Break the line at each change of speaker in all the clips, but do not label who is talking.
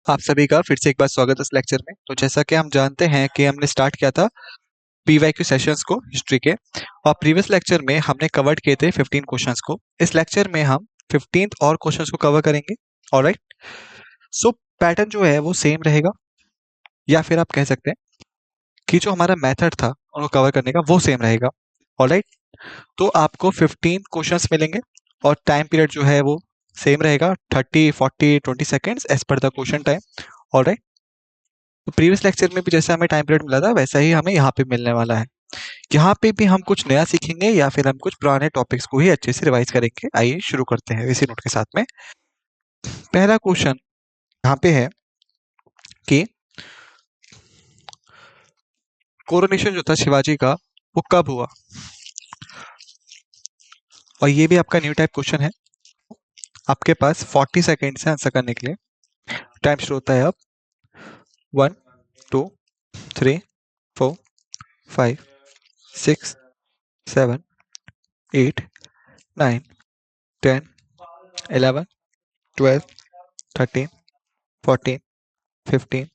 आप सभी का फिर से एक बार स्वागत है इस लेक्चर में। तो जैसा कि हम जानते हैं कि हमने स्टार्ट किया था पीवाईक्यू सेशंस को हिस्ट्री के, और प्रीवियस लेक्चर में हमने कवर्ड किए थे 15 क्वेश्चंस को। इस लेक्चर में हम 15th और क्वेश्चंस को कवर करेंगे। ऑलराइट, सो पैटर्न जो है वो सेम रहेगा, या फिर आप कह सकते हैं कि जो हमारा मेथड था उनको कवर करने का वो सेम रहेगा। ऑलराइट, तो आपको 15 क्वेश्चंस मिलेंगे और टाइम पीरियड जो है वो सेम रहेगा, 30, 40, 20 seconds as per the question time. Alright, तो प्रीवियस लेक्चर में भी जैसे हमें टाइम पीरियड मिला था वैसा ही हमें यहाँ पे मिलने वाला है। यहाँ पे भी हम कुछ नया सीखेंगे या फिर हम कुछ पुराने टॉपिक्स को ही अच्छे से रिवाइज करेंगे। आइए शुरू करते हैं इसी नोट के साथ में। पहला क्वेश्चन यहाँ पे है कि कोरोनेशन जो था शिवाजी का वो कब हुआ, और ये भी आपका न्यू टाइप क्वेश्चन है। आपके पास 40 सेकेंड है आंसर करने के लिए। टाइम शुरू होता है अब। 1, 2, 3, 4, 5, 6, 7, 8, 9, 10, 11, 12, 13, 14, 15,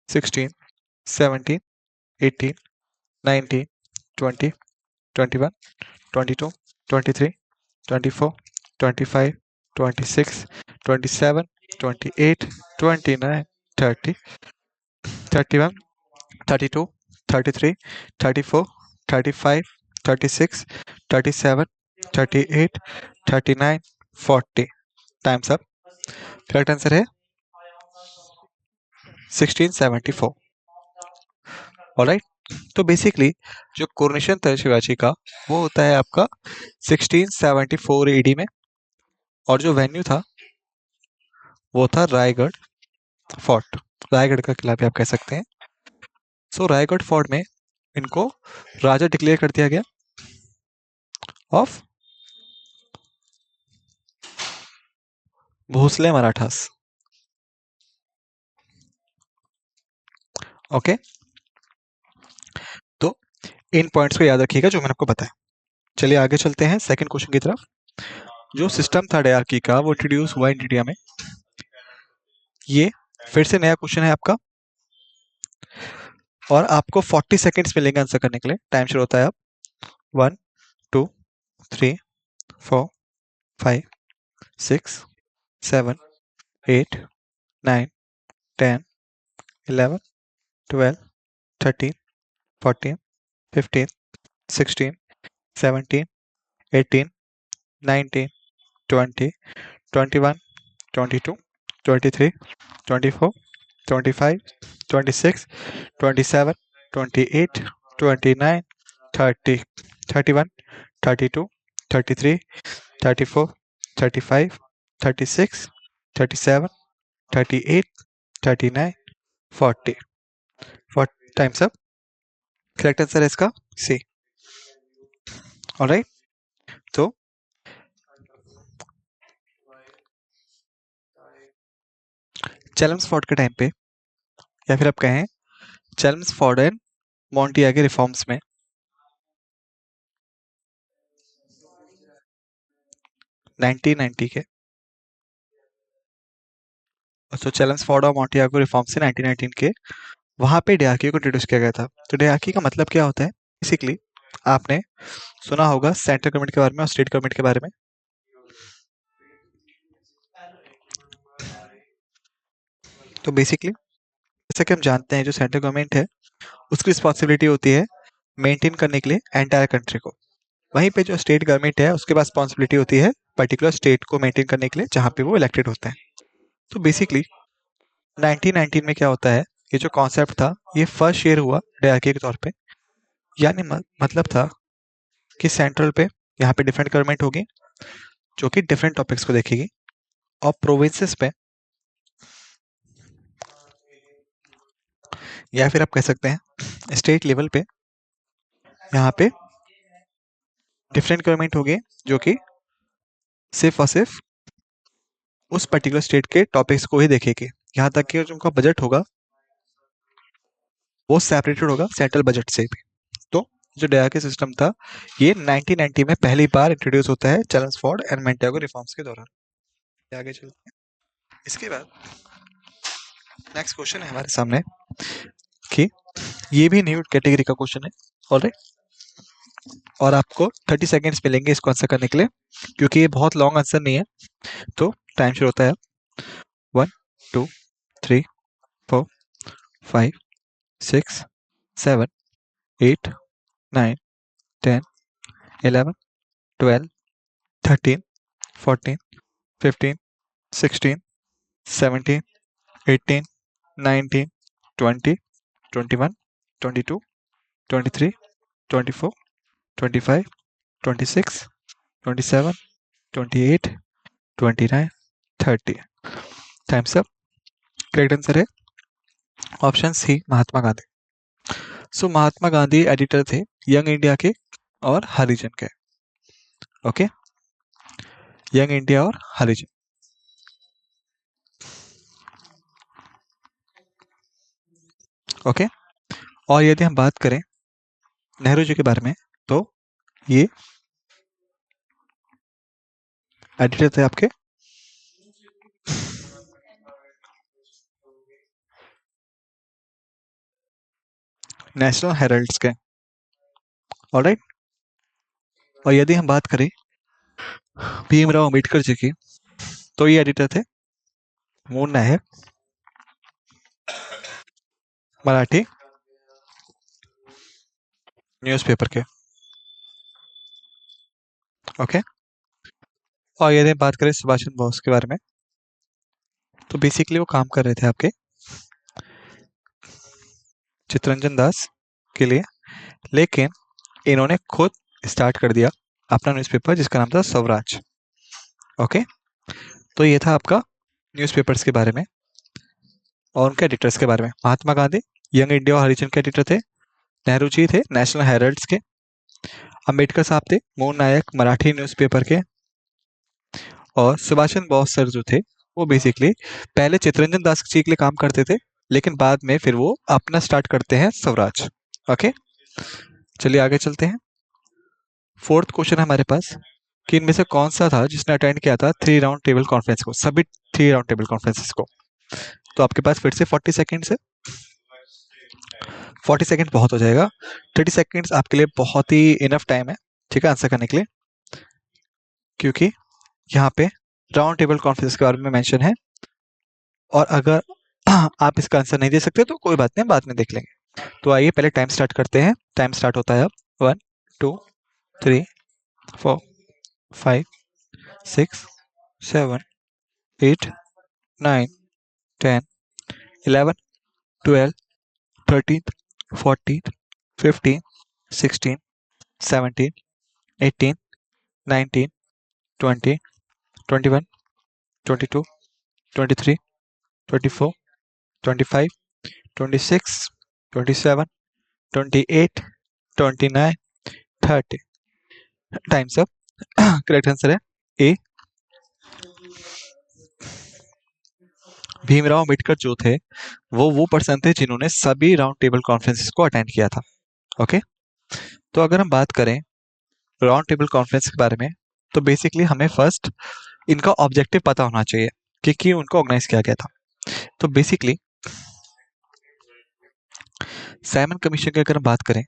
16, 17, 18, 19, 20, 21, 22, 23, 24, 25, 26, 27, 28, 29, 30, 31, 32, 33, 34, 35, 36, 37, 38, 39, 40। Times up. करेक्ट आंसर है 1674। ऑलराइट, तो बेसिकली जो कोरोनेशन था शिवाजी का वो होता है आपका 1674 एडी में, और जो वेन्यू था वो था रायगढ़ फोर्ट। रायगढ़ का किला भी आप कह सकते हैं। सो रायगढ़ फोर्ट में इनको राजा डिक्लेयर कर दिया गया ऑफ भोसले मराठास। ओके, तो इन पॉइंट्स को याद रखिएगा जो मैंने आपको बताया। चलिए आगे चलते हैं सेकंड क्वेश्चन की तरफ। जो सिस्टम था डायरार्की का वो इंट्रोड्यूस हुआ इंडिया में। ये फिर से नया क्वेश्चन है आपका, और आपको 40 सेकेंड्स मिलेंगे आंसर करने के लिए। टाइम शुरू होता है अब। 1, 2, 3, 4, 5, 6, 7, 8, 9, 10, 11, 12, 13, 14, 15, 16, 17, 18, 19, 20, 21, 22, 23, 24, 25, 26, 27, 28, 29, 30, 31, 32, 33, 34, 35, 36, 37, 38, 39, 40। 40 टाइम्स अप। करेक्ट आंसर है इसका सी। ऑलराइट, तो चेल्मस्फोर्ड के टाइम पे, या फिर आप कहें चेल्मस्फोर्ड एंड मॉन्टियागे रिफॉर्म्स में 1990 के, तो चेल्मस्फोर्ड और मॉन्टियागो रिफॉर्म से 1919 के वहां पे डायरार्की को इंट्रोड्यूस किया गया था। तो डायरार्की का मतलब क्या होता है? बेसिकली आपने सुना होगा सेंट्रल गवर्नमेंट के बारे में और स्टेट गवर्नमेंट के बारे में। तो बेसिकली जैसा कि हम जानते हैं जो सेंट्रल गवर्नमेंट है उसकी रिस्पॉन्सिबिलिटी होती है मेंटेन करने के लिए एंटायर कंट्री को। वहीं पे जो स्टेट गवर्नमेंट है उसके पास रिस्पॉन्सिबिलिटी होती है पर्टिकुलर स्टेट को मेंटेन करने के लिए जहाँ पे वो इलेक्टेड होते हैं। तो बेसिकली 1919 में क्या होता है, ये जो कॉन्सेप्ट था ये फर्स्ट शेयर हुआ डायरार्की के तौर पे। यानी मतलब था कि सेंट्रल पे यहाँ पे डिफरेंट गवर्नमेंट होगी जो कि डिफरेंट टॉपिक्स को देखेगी, और प्रोविंसेस पे या फिर आप कह सकते हैं स्टेट लेवल पे यहाँ पे डिफरेंट गवर्नमेंट होगी जो कि सिर्फ और सिर्फ उस पर्टिकुलर स्टेट के टॉपिक्स को ही देखेगी। यहाँ तक कि जो उनका बजट होगा वो सेपरेटेड होगा सेंट्रल बजट से भी। तो जो डायरार्की सिस्टम था ये 1990 में पहली बार इंट्रोड्यूस होता है चेल्मस्फोर्ड एंड मॉन्टेगो रिफॉर्म्स के दौरान। आगे चलते हैं। इसके बाद नेक्स्ट क्वेश्चन है हमारे सामने कि ये भी न्यू कैटेगरी का क्वेश्चन है। ऑलराइट, और आपको 30 सेकेंड्स मिलेंगे इसको आंसर करने के लिए, क्योंकि ये बहुत लॉन्ग आंसर नहीं है। तो टाइम शुरू होता है 1 2 3 4 5 6 7 8 9 10 11 12 13 14 15 16 17 18 19 20 21 22 23 24 25 26 27 28 29 30। Times up. करेक्ट आंसर है ऑप्शन सी, महात्मा गांधी। सो महात्मा गांधी एडिटर थे यंग इंडिया के और हरिजन के। ओके, यंग इंडिया और हरिजन। ओके, और यदि हम बात करें नेहरू जी के बारे में, तो ये एडिटर थे आपके नेशनल हेराल्ड्स के। ऑलराइट, और यदि हम बात करें भीमराव अंबेडकर जी की, तो ये एडिटर थे मून नायक, मराठी न्यूज़पेपर के। ओके, और यदि हम बात करें सुभाष चंद्र बोस के बारे में, तो बेसिकली वो काम कर रहे थे आपके चित्तरंजन दास के लिए, लेकिन इन्होंने खुद स्टार्ट कर दिया अपना न्यूज़पेपर जिसका नाम था स्वराज। ओके, तो ये था आपका न्यूज़पेपर्स के बारे में और उनके एडिटर्स के बारे में। महात्मा गांधी यंग इंडिया और हरिजन के एडिटर थे, नेहरू जी थे नेशनल हेराल्ड्स के, अंबेडकर साहब थे मून नायक मराठी न्यूज़पेपर के, और सुभाष चंद्र बोस सर जो थे वो बेसिकली पहले चित्तरंजन दास जी के लिए काम करते थे, लेकिन बाद में फिर वो अपना स्टार्ट करते हैं स्वराज। ओके, चलिए आगे चलते हैं। फोर्थ क्वेश्चन है हमारे पास कि इनमें से कौन सा था जिसने अटेंड किया था 3 राउंड टेबल कॉन्फ्रेंस को, सभी 3 राउंड टेबल कॉन्फ्रेंसेस को। तो आपके पास फिर से 40 सेकेंड्स है। 40 सेकेंड बहुत हो जाएगा, 30 सेकेंड्स आपके लिए बहुत ही इनफ टाइम है, ठीक है, आंसर करने के लिए, क्योंकि यहाँ पे राउंड टेबल कॉन्फ्रेंस के बारे में मेंशन है। और अगर आप इसका आंसर नहीं दे सकते तो कोई बात नहीं, बाद में देख लेंगे। तो आइए पहले टाइम स्टार्ट करते हैं। टाइम स्टार्ट होता है अब 1 2 3 4 5 6 7 8 9 10 11 12 13 14 15 16 17 18 19 20 21 22 23 24 25 26 27 28 29 30। Times up. करेक्ट आंसर है ए, भीमराव अंबेडकर जो थे वो पर्सन थे जिन्होंने सभी राउंड टेबल कॉन्फ्रेंसेस को अटेंड किया था। ओके, तो अगर हम बात करें राउंड टेबल कॉन्फ्रेंस के बारे में, तो बेसिकली हमें फर्स्ट इनका ऑब्जेक्टिव पता होना चाहिए कि क्यों उनको ऑर्गेनाइज किया गया था। तो बेसिकली साइमन कमीशन की अगर हम बात करें,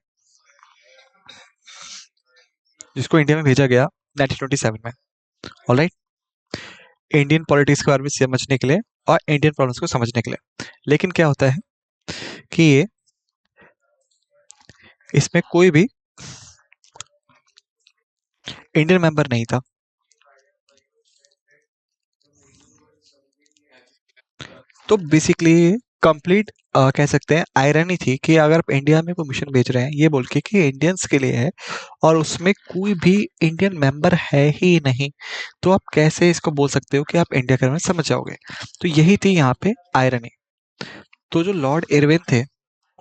जिसको इंडिया में भेजा गया 1927 में, ऑलराइट, इंडियन पॉलिटिक्स के बारे में समझने के लिए और इंडियन प्रॉब्लम्स को समझने के लिए। लेकिन क्या होता है कि ये इसमें कोई भी इंडियन मेंबर नहीं था। तो बेसिकली कंप्लीट कह सकते हैं आयरनी थी कि अगर आप इंडिया में कोई मिशन भेज रहे हैं ये बोल के कि इंडियंस के लिए है और उसमें कोई भी इंडियन मेंबर है ही नहीं, तो आप कैसे इसको बोल सकते हो कि आप इंडिया के बारे में समझ जाओगे। तो यही थी यहाँ पे आयरनी। तो जो लॉर्ड इरविन थे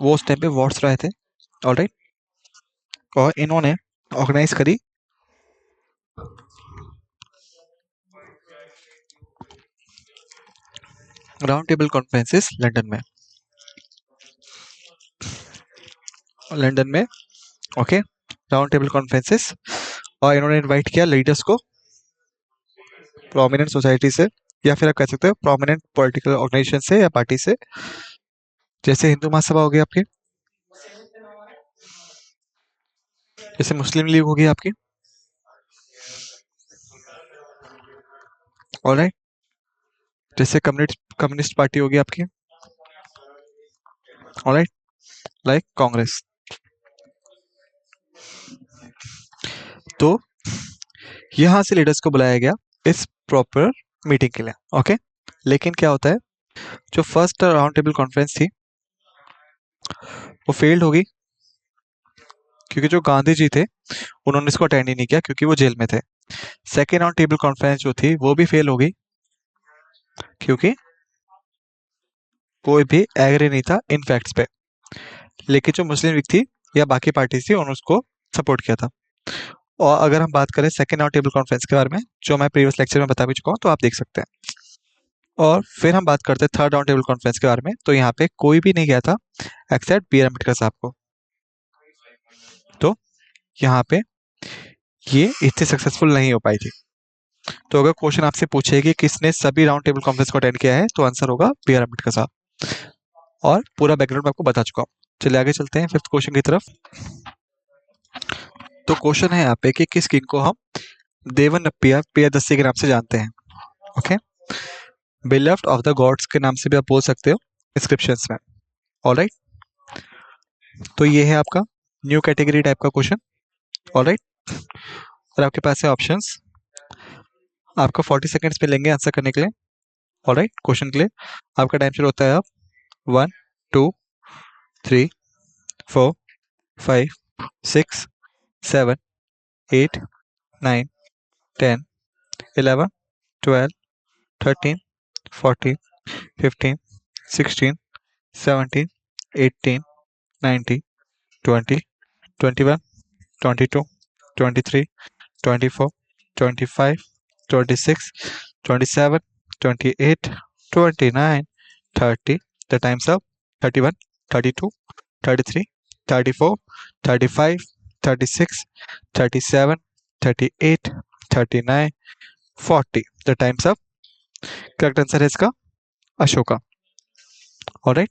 वो उस टाइम पे वॉर्ड्स रहे थे, ऑलराइट, और इन्होंने ऑर्गेनाइज करी राउंड टेबल कॉन्फ्रेंसेस लंदन में। लंदन में ओके, राउंड टेबल कॉन्फ्रेंसेस, और इन्होंने इनवाइट किया लीडर्स को प्रोमिनेंट सोसाइटी से, या फिर आप कह सकते हो प्रोमिनेंट पॉलिटिकल ऑर्गेनाइजेशन से या पार्टी से, जैसे हिंदू महासभा होगी आपकी, जैसे मुस्लिम लीग होगी आपकी। ऑलराइट, जैसे कम्युनिस्ट कम्युनिस्ट पार्टी होगी आपकी। Alright, like Congress. तो यहाँ से लीडर्स को बुलाया गया इस प्रॉपर मीटिंग के लिए। ओके, लेकिन क्या होता है, जो फर्स्ट राउंड टेबल कॉन्फ्रेंस थी वो फेल्ड होगी, क्योंकि जो गांधी जी थे उन्होंने इसको अटेंड ही नहीं किया क्योंकि वो जेल में थे। सेकेंड राउंड टेबल कॉन्फ्रेंस जो थी वो भी फेल हो गई, क्योंकि कोई भी एग्री नहीं था इन फैक्ट्स पे। लेकिन जो मुस्लिम लीग थी या बाकी पार्टी थी उन्होंने उसको सपोर्ट किया था। और अगर हम बात करें सेकेंड राउंड टेबल कॉन्फ्रेंस के बारे में, जो मैं प्रीवियस लेक्चर में बता भी चुका हूँ, तो आप देख सकते हैं। और फिर हम बात करते हैं थर्ड राउंड टेबल कॉन्फ्रेंस के बारे में, तो यहाँ पे कोई भी नहीं गया था एक्सेप्ट बी आर अम्बेडकर साहब को। तो यहाँ पे ये इतनी सक्सेसफुल नहीं हो पाई थी। तो अगर क्वेश्चन आपसे पूछे कि किसने सभी राउंड टेबल कॉन्फ्रेंस को अटेंड किया है, तो आंसर होगा बी आर अम्बेडकर साहब। और पूरा बैकग्राउंड मैं आपको बता चुका हूँ। चलिए आगे चलते हैं फिफ्थ क्वेश्चन की तरफ। तो क्वेश्चन है यहाँ पे कि किस किंग को हम देवनप्पिया प्रियदर्शी के नाम से जानते हैं। Okay, beloved of the God's के नाम से भी आप बोल सकते हो डिस्क्रिप्शंस में। ऑलराइट, तो ये है आपका न्यू कैटेगरी टाइप का क्वेश्चन। ऑलराइट, और आपके पास है ऑप्शंस, आपको 40 सेकंड्स मिलेंगे आंसर करने के लिए। ऑलराइट, क्वेश्चन के लिए आपका टाइम शुरू होता है अब 1 2 3 4 5 6 7 8 9 10 11 12 13 14 15 16 17 18 19 20 21 22 23 24 25 26 27 28 29 30, the time's up, 31 32 33 34 35 36 37 38 39 40, the time's up। Correct answer है इसका अशोका। ऑलराइट,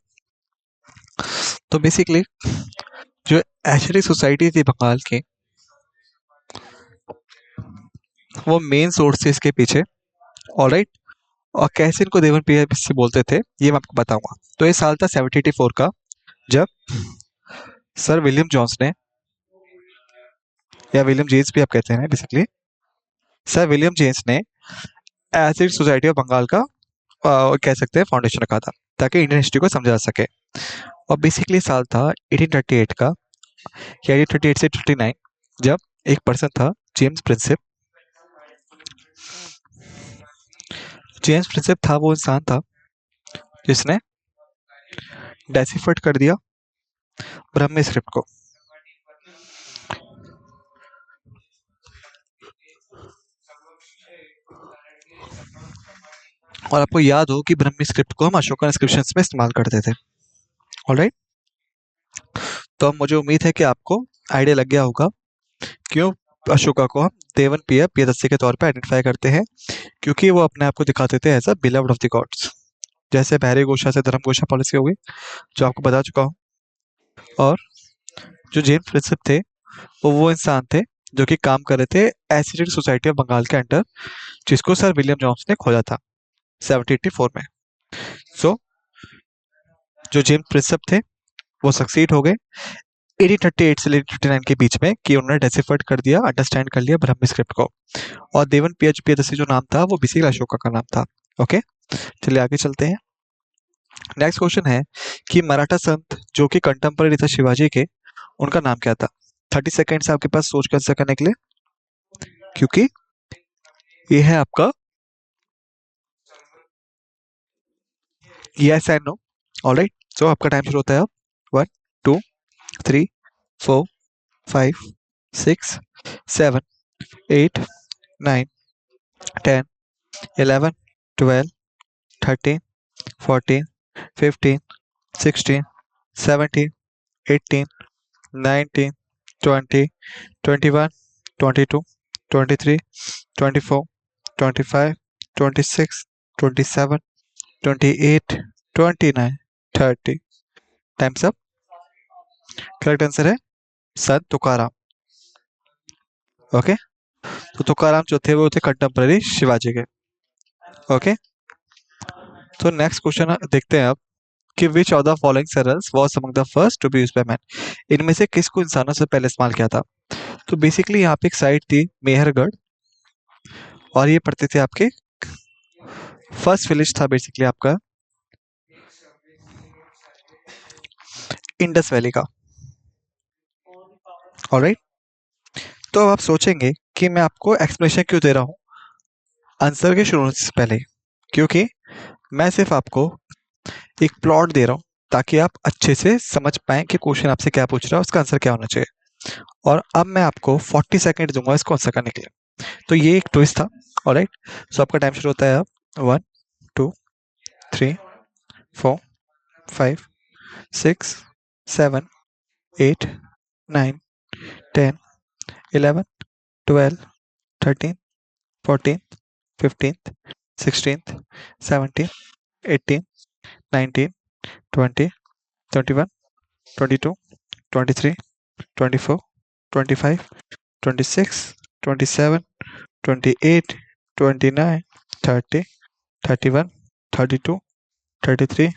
तो बेसिकली जो एशरी सोसाइटी थी बंगाल की, वो मेन सोर्स थी इसके पीछे। ऑलराइट, और कैसे इनको देवन पीएससी बोलते थे ये मैं आपको बताऊंगा। तो ये साल था 1784 का, जब सर विलियम जोन्स ने, या विलियम जेम्स भी आप कहते हैं बेसिकली, सर विलियम जेम्स ने एसिड सोसाइटी ऑफ बंगाल का कह सकते हैं फाउंडेशन रखा था, ताकि इंडियन हिस्ट्री को समझा जा सके। और बेसिकली साल था 1838 का, या 1838 से 39, जब एक पर्सन था जेम्स प्रिंसिप। जेम्स प्रिंसिप था वो इंसान था जिसने डेसिफर्ड कर दिया ब्रह्म स्क्रिप्ट को। और आपको याद हो कि ब्रह्मी स्क्रिप्ट को हम अशोकन इंस्क्रिप्शंस में इस्तेमाल करते थे। ऑलराइट, तो अब मुझे उम्मीद है कि आपको आइडिया लग गया होगा क्यों अशोका को हम देवन प्रियदर्शी के तौर पे आइडेंटिफाई करते हैं, क्योंकि वो अपने आप को दिखाते थे as a beloved of the gods. जैसे बहरी घोषा से धर्म घोषा पॉलिसी हो गई, जो आपको बता चुका हूँ। और जो जेम्स प्रिंसिप थे वो इंसान थे जो कि काम कर रहे थे एसिडेंट सोसाइटी ऑफ बंगाल के अंडर, जिसको सर विलियम जॉन्स ने खोजा था 1784 में। सो जो जेम्स प्रिंसिप थे वो सक्सीड हो गए 1838 से 1839 के बीच में, कि उन्होंने डेसिफर्ड कर दिया, अंडरस्टैंड कर लिया ब्रह्मी स्क्रिप्ट को। और देवन प्रियदर्शी जो नाम था वो बेसिकली अशोका का नाम था। ओके, चलिए आगे चलते हैं। नेक्स्ट क्वेश्चन है कि मराठा संत जो कि कंटेम्पररी था शिवाजी के, उनका नाम क्या था। 30 सेकेंड्स आपके पास सोच कर आंसर करने के लिए, क्योंकि ये है आपका यस एंड नो। ऑलराइट, सो आपका टाइम शुरू होता है अब 1 2 3 4 5 6 7 8 9 10 11 12 13 14 15 16 17 18 19 20 21 22 23 24 25 26 27, 28, 29, 30. Times up. करेक्ट आंसर है संत तुकाराम। ओके, तो तुकाराम जो थे वो थे कंटेम्पररी शिवाजी के। ओके, तो नेक्स्ट क्वेश्चन देखते हैं अब कि which of the following cereals was among the first to be used by man. इनमें से किसको इंसानों से पहले इस्तेमाल किया था? तो बेसिकली यहाँ पे एक साइट थी मेहरगढ़, और ये पड़ते थे आपके फर्स्ट विलेज था बेसिकली आपका इंडस वैली का। ऑलराइट, तो अब आप सोचेंगे कि मैं आपको एक्सप्लेनेशन क्यों दे रहा हूँ आंसर के शुरू होने से पहले, क्योंकि मैं सिर्फ आपको एक प्लॉट दे रहा हूँ ताकि आप अच्छे से समझ पाएं कि क्वेश्चन आपसे क्या पूछ रहा है, उसका आंसर क्या होना चाहिए। और अब मैं आपको 40 सेकंड दूंगा इसको आंसर करने के लिए। तो ये एक ट्विस्ट था। ऑलराइट, सो आपका टाइम शुरू होता है अब 1 2 3 4 5 6 7 8 9 10 11 12 13 14 15 16 17 18 19 20 21 22 23 24 25 26 27 28 29 30 31 32 33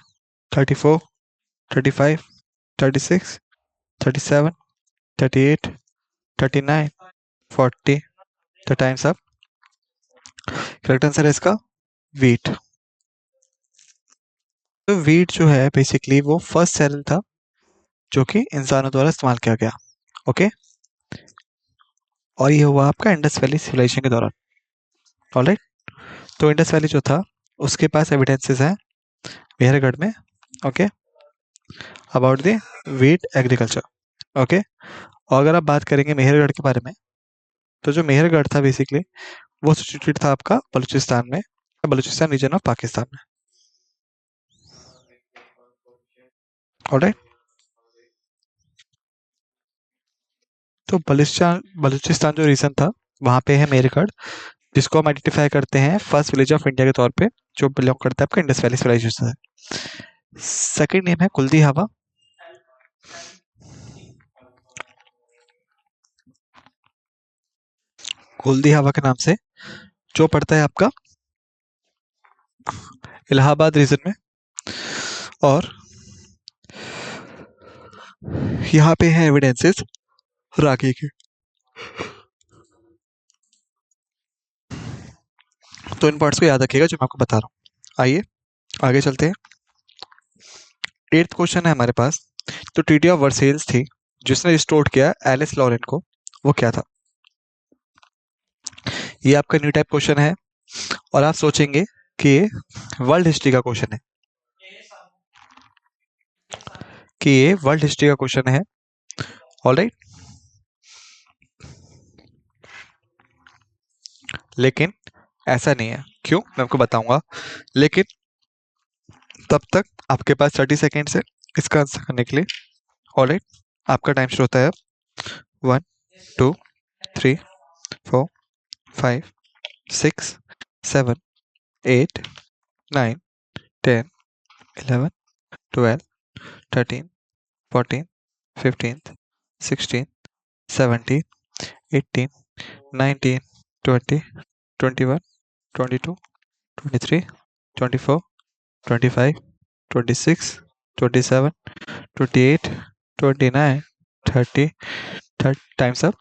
34 35 36 37 38 39 40। The times up. Correct answer है इसका वीट। तो वीट जो है बेसिकली वो फर्स्ट सेरल था जो कि इंसानों द्वारा इस्तेमाल किया गया। ओके, और ये हुआ आपका इंडस वैली सिविलाइजेशन के दौरान। ऑलराइट, तो इंडस वैली जो था उसके पास एविडेंसेस हैं मेहरगढ़ में। Okay, about the wheat agriculture. Okay, और अगर आप बात करेंगे मेहरगढ़ के बारे में, तो जो मेहरगढ़ था बेसिकली वो सिचुएटेड था आपका बलूचिस्तान में, बलूचिस्तान रीजन ऑफ पाकिस्तान में। ऑलराइट, तो बलूचिस्तान बलूचिस्तान जो रीजन था वहाँ पे है मेहरगढ़, जिसको हम आइडेंटिफाई करते हैं फर्स्ट विलेज ऑफ इंडिया के तौर पे, जो बिलोंग करता है आपका इंडस वैली सिविलाइजेशन से। सेकंड नेम है कुल्दी हवा। कुल्दी हवा के नाम से जो पड़ता है आपका इलाहाबाद रीजन में, और यहाँ पे है एविडेंसेस रागी के। तो इन पार्ट्स को याद रखिएगा जो मैं आपको बता रहा हूँ। आइए आगे चलते हैं। 8th क्वेश्चन है हमारे पास। तो ट्रीटी ऑफ वर्सेल्स थी जिसने रिस्टोर किया एलिस लॉरेन को, वो क्या था? ये आपका न्यू टाइप क्वेश्चन है, और आप सोचेंगे कि ये वर्ल्ड हिस्ट्री का क्वेश्चन है, कि ये वर्ल्ड हिस्ट्री का क्वेश्चन है। ऑलराइट, लेकिन ऐसा नहीं है। क्यों, मैं आपको बताऊंगा। लेकिन तब तक आपके पास 30 सेकेंड्स है इसका आंसर करने के लिए। ऑलराइट, आपका टाइम शुरू होता है 1 2 3 4 5 6 7 8 9 10 11 12 13 14 15 16 17 18 19 20 21 22 23 24 25 26 27 28 29 30 टाइम्स अप।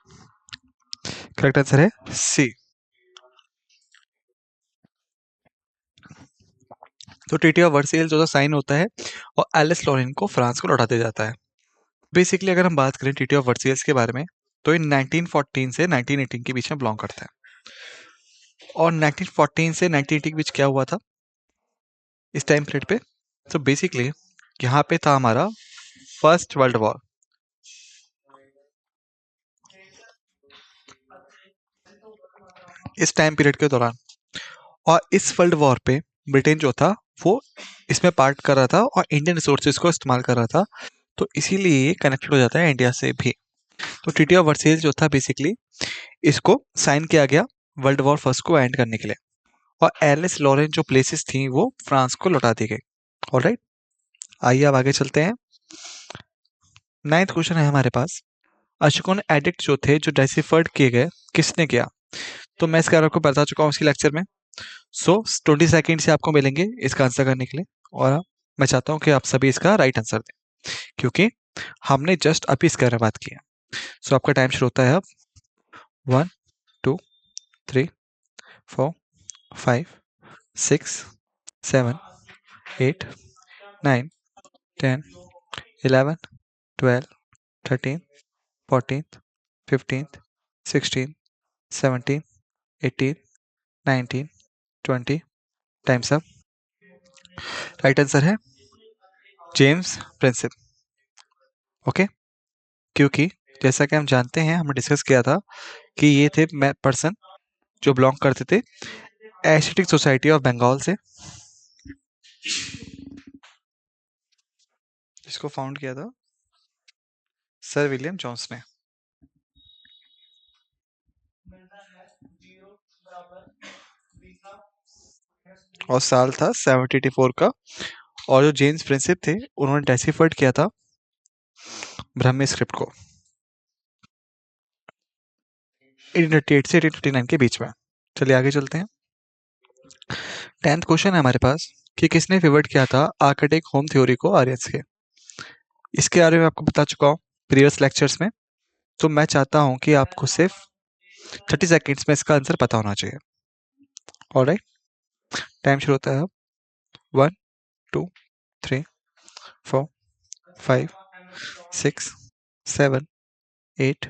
करेक्ट आंसर है सी। तो ट्रीटी ऑफ वर्सेल जो साइन होता है और एलिस लॉरेन को फ्रांस को लौटा दिया जाता है। बेसिकली अगर हम बात करें ट्रीटी ऑफ वर्सेल्स के बारे में, तो ये 1914 से 1918 के बीच में बिलोंग करता है। और 1914 से 1980 के बीच क्या हुआ था इस टाइम पीरियड पे? तो बेसिकली यहाँ पे था हमारा फर्स्ट वर्ल्ड वॉर। इस टाइम पीरियड के दौरान, और इस वर्ल्ड वॉर पे ब्रिटेन जो था वो इसमें पार्ट कर रहा था और इंडियन रिसोर्सेज को इस्तेमाल कर रहा था, तो इसीलिए ये कनेक्टेड हो जाता है इंडिया से भी। तो ट्रीटी ऑफ वर्सेल्स जो था बेसिकली इसको साइन किया गया वर्ल्ड वॉर फर्स्ट को एंड करने के लिए। और एलिस लॉरेन जो प्लेसेस थी वो फ्रांस को लौटा दी गई। ऑलराइट, आइए अब आगे चलते हैं। 9th क्वेश्चन है हमारे पास, अशोकन एडिक्ट जो थे जो डेसिफर्ड किए गए किसने किया? तो मैं इसका आपको बता चुका हूँ इसकी लेक्चर में। सो 20 सेकेंड से आपको मिलेंगे इसका आंसर करने के लिए, और मैं चाहता हूँ कि आप सभी इसका राइट आंसर दें क्योंकि हमने जस्ट अभी इसके बारे में बात की है। सो आपका टाइम शुरू होता है अब। 1 2 3 4 5 6 7 8 9 10 11 12 13 14 15 16 17 18 19 20। Times up. राइट आंसर है जेम्स प्रिंसिप। ओके, क्योंकि जैसा कि हम जानते हैं, हमने डिस्कस किया था कि ये थे पर्सन जो बिलोंग करते थे एशियाटिक सोसाइटी ऑफ बंगाल से, जिसको फाउंड किया था सर विलियम जोन्स ने। और साल था 1784 का। और जो जेम्स प्रिंसिप थे उन्होंने डेसिफर्ड किया था ब्राह्मी स्क्रिप्ट को 1838 से 1839 के बीच में। चलिए आगे चलते हैं। 10th क्वेश्चन है हमारे पास कि किसने फेवर्ट किया था आर्किटेक्ट होम थ्योरी को आर्यंस के? इसके बारे में आपको बता चुका हूँ प्रीवियस लेक्चर्स में। तो मैं चाहता हूँ कि आपको सिर्फ 30 सेकेंड्स में इसका आंसर पता होना चाहिए। ऑलराइट, टाइम शुरू होता है अब। 1 2 3 4 5 6 7 8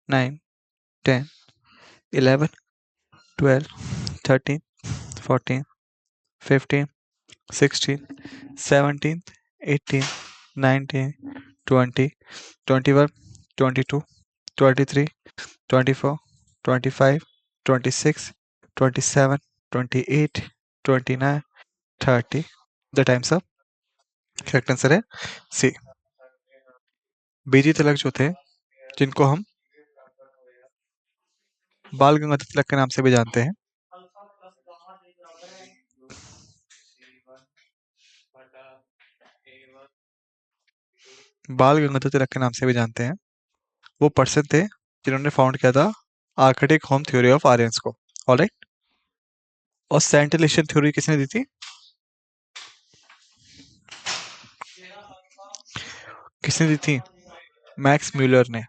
9 10 11 12 13 14 15 16 17 18 19 20 21 22 23 24 25 26 27 28 29 30। The times up. Correct answer है सी, बीजी तिलक जो थे, जिनको हम बाल गंगाधर तिलक के नाम से भी जानते हैं, बाल गंगाधर तिलक के नाम से भी जानते हैं, वो पर्सन थे जिन्होंने फाउंड किया था Arctic home theory of Aryans को। ऑलराइट, और सेंटिलेशन थ्योरी किसने दी थी? किसने दी थी? मैक्स म्यूलर ने।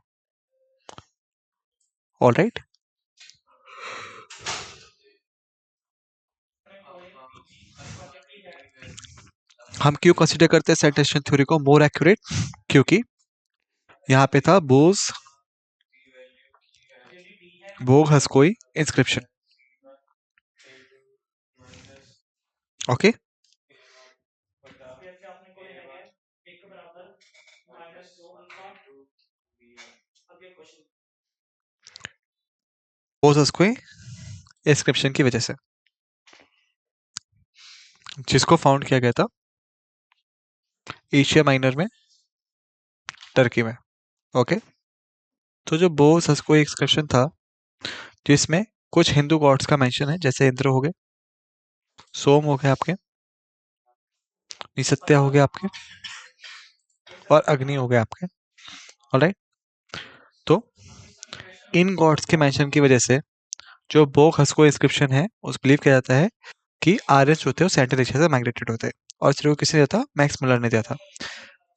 ऑलराइट, हम क्यों कंसीडर करते हैं सेंटिलेशन थ्योरी को मोर एक्यूरेट? क्योंकि यहाँ पे था बोग हस्कोई इंस्क्रिप्शन। ओके, बोग हस्कोई इंस्क्रिप्शन की वजह से, जिसको फाउंड किया गया था एशिया माइनर में, टर्की में। ओके, तो जो बोग हस्कोई इंस्क्रिप्शन था जिसमें कुछ हिंदू गॉड्स का मेंशन है, जैसे इंद्र हो गए, सोम हो गए आपके, निसत्या हो गए आपके, और अग्नि हो गए आपके। ऑलराइट, तो इन गॉड्स के मेंशन की वजह से जो बोग हस्को इंस्क्रिप्शन है उस बिलीव किया जाता है कि आर्यन जो थे वो सेंट्रल एशिया से माइग्रेटेड होते हैं, और सिर्फ को किसने दिया था? मैक्स मुलर ने दिया था।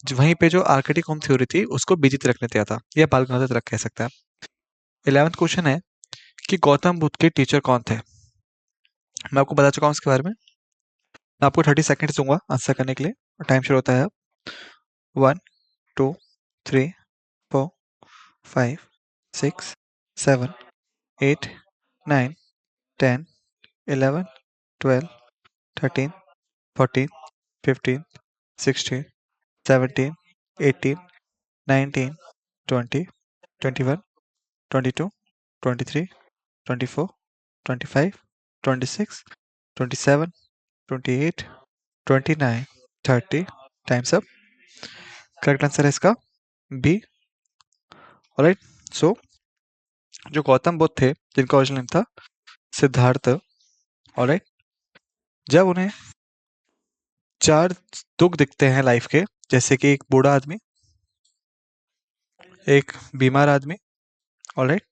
वहीं पे जो आर्किटिक होम थ्योरी थी उसको बीजी तिलक ने दिया था, या बाल गंगाधर तिलक कह सकते हैं। 11th क्वेश्चन है कि गौतम बुद्ध के टीचर कौन थे? मैं आपको बता चुका हूँ इसके बारे में। मैं आपको 30 सेकंड दूंगा आंसर करने के लिए, और टाइम शुरू होता है अब। 1 2 3 4 5 6 7 8 9 10 11 12 13 14 15 16 17 18 19 20 21 22 23 24 25 26 27 28 29 30। Times up. करेक्ट आंसर है इसका बी। ऑलराइट, सो जो गौतम बुद्ध थे जिनका ओरिजिनल नेम था सिद्धार्थ ऑलराइट। जब उन्हें 4 दुख दिखते हैं लाइफ के, जैसे कि एक बूढ़ा आदमी, एक बीमार आदमी, ऑलराइट,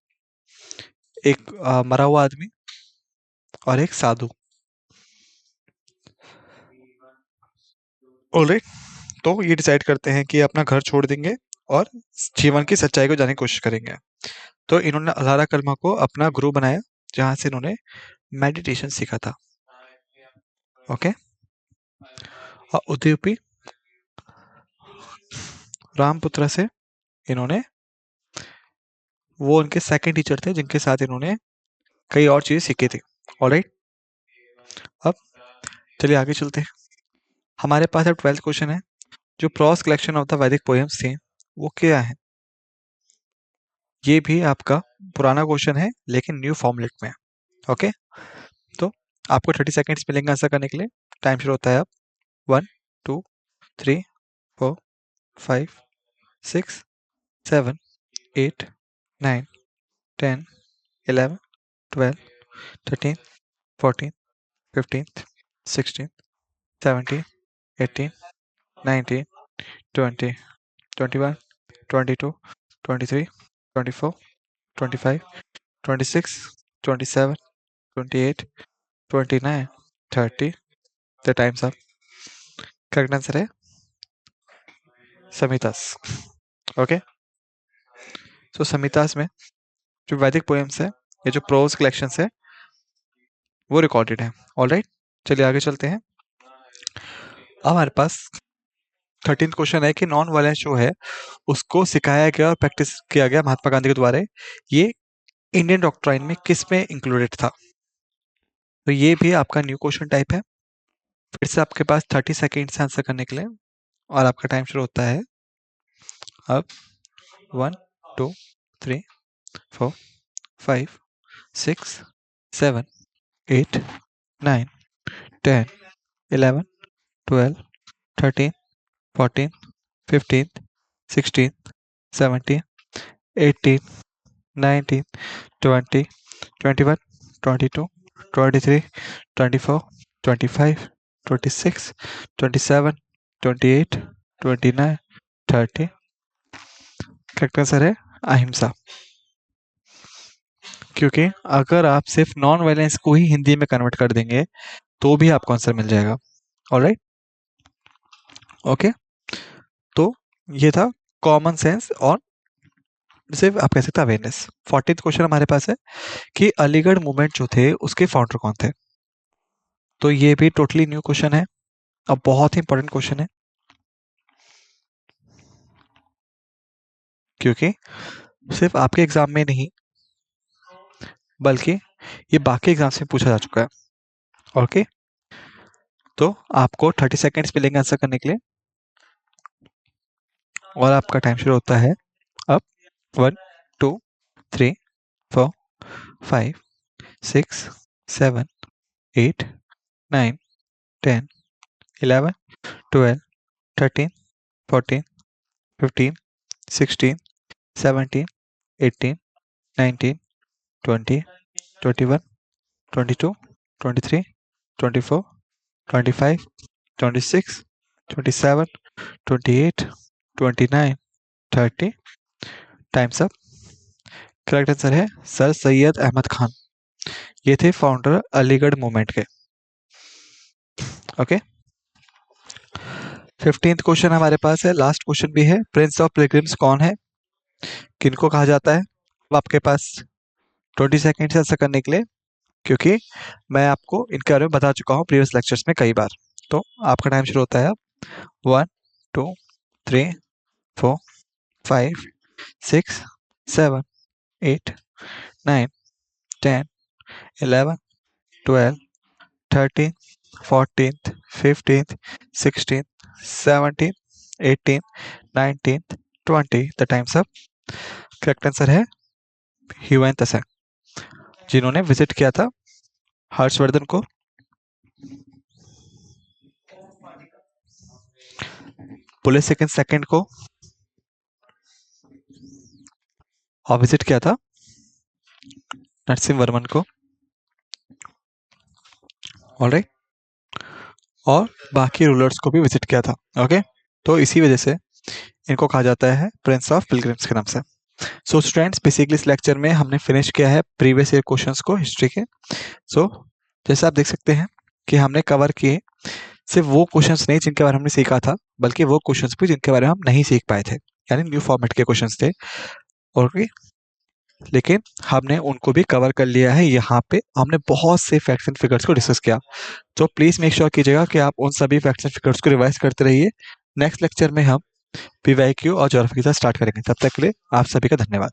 एक मरा हुआ आदमी और एक साधु, ऑलराइट, तो ये डिसाइड करते हैं कि अपना घर छोड़ देंगे और जीवन की सच्चाई को जानने की कोशिश करेंगे। तो इन्होंने अलारा कल्मा को अपना गुरु बनाया, जहां से इन्होंने मेडिटेशन सीखा था। ओके। और उद्योपी रामपुत्र से इन्होंने, वो उनके सेकंड टीचर थे जिनके साथ इन्होंने कई और चीजें सीखी थी। ऑलराइट। अब चलिए आगे चलते हैं। हमारे पास अब 12th क्वेश्चन है, जो प्रॉस कलेक्शन ऑफ द वैदिक पोएम्स थी वो क्या है। ये भी आपका पुराना क्वेश्चन है लेकिन न्यू फॉर्मुलेट में। ओके। तो आपको 30 सेकेंड्स मिलेंगे आंसर करने के लिए। टाइम शुरू होता है अब। 1 2 3 4 5 6 7 8 9 10 11 12 13 14 15 16 17 18 19 20 21 22 23 24 25 26 27 28 29 30। The times up. Correct answer है समितास। ओके। सो समितास में जो वैदिक पोएम्स है, ये जो प्रोज कलेक्शंस है, वो रिकॉर्डेड है। ऑलराइट। चलिए आगे चलते हैं। अब हमारे पास 13th क्वेश्चन है कि नॉन वायलेंस जो है उसको सिखाया गया और प्रैक्टिस किया गया महात्मा गांधी के द्वारा। ये इंडियन डॉक्ट्राइन में किस में इंक्लूडेड था। तो ये भी आपका न्यू क्वेश्चन टाइप है। फिर से आपके पास 30 सेकेंड से आंसर करने के लिए, और आपका टाइम शुरू होता है अब। 1 2 3 4 5 6 7 8 9 10 11 12 13 14 15 16 17 18 19 20 21 22 23 24 25 26 27 28 29 30। करेक्ट आंसर है अहिंसा। क्योंकि अगर आप सिर्फ नॉन वायलेंस को ही हिंदी में कन्वर्ट कर देंगे तो भी आपको आंसर मिल जाएगा। ऑलराइट। ओके। तो ये था कॉमन सेंस और सिर्फ आप कह सकते हैं अवेयरनेस। 14th क्वेश्चन हमारे पास है कि अलीगढ़ मूवमेंट जो थे उसके फाउंडर कौन थे। तो ये भी टोटली न्यू क्वेश्चन है, अब बहुत ही इंपॉर्टेंट क्वेश्चन है, क्योंकि सिर्फ आपके एग्जाम में नहीं बल्कि ये बाकी एग्जाम से पूछा जा चुका है। ओके। तो आपको 30 सेकेंड्स मिलेंगे आंसर करने के लिए, और आपका टाइम शुरू होता है अब। 1 2 3 4 5 6 7 8 9 10 11 12 13 14 15 16 17 18 19 20 21 22 23 24 25 26 27 28 29 30। Times up. करेक्ट आंसर है सर सैयद अहमद खान। ये थे फाउंडर अलीगढ़ मूवमेंट के। ओके। 15th क्वेश्चन हमारे पास है, लास्ट क्वेश्चन भी है। प्रिंस ऑफ पिलग्रिम्स कौन है, किनको कहा जाता है। अब आपके पास 20 सेकेंड आंसर करने के लिए, क्योंकि मैं आपको इनके बारे में बता चुका हूँ प्रीवियस लेक्चर्स में कई बार। तो आपका टाइम शुरू होता है अब। 1 2 3 4 5 6 7 8 9 10 11 12 13 14 15 16 17 18 19 20। The times up. Correct answer है ह्यूएन त्सांग, जिन्होंने विजिट किया था हर्षवर्धन को। पुलिस सेकंड सेकंड को, और विजिट किया था नरसिंह वर्मन को। ऑलराइट, और बाकी रूलर्स को भी विजिट किया था। ओके, तो इसी वजह से इनको कहा जाता है प्रिंस ऑफ पिलग्रिम्स के नाम से। सो स्टूडेंट्स, बेसिकली इस लेक्चर में हमने फिनिश किया है प्रीवियस ईयर क्वेश्चंस को हिस्ट्री के। सो जैसे आप देख सकते हैं कि हमने कवर किए सिर्फ वो क्वेश्चंस नहीं जिनके बारे में हमने सीखा था, बल्कि वो क्वेश्चंस भी जिनके बारे में हम नहीं सीख पाए थे, यानी न्यू फॉर्मेट के क्वेश्चंस थे। ओके, लेकिन हमने उनको भी कवर कर लिया है। यहाँ पे हमने बहुत से फैक्ट्स एंड फिगर्स को डिस्कस किया, तो प्लीज मेक श्योर कीजिएगा कि आप उन सभी फैक्ट्स एंड फिगर्स को रिवाइज करते रहिए। नेक्स्ट लेक्चर में हम पीवाईक्यू और ज्योग्राफी के साथ स्टार्ट करेंगे। तब तक के लिए आप सभी का धन्यवाद।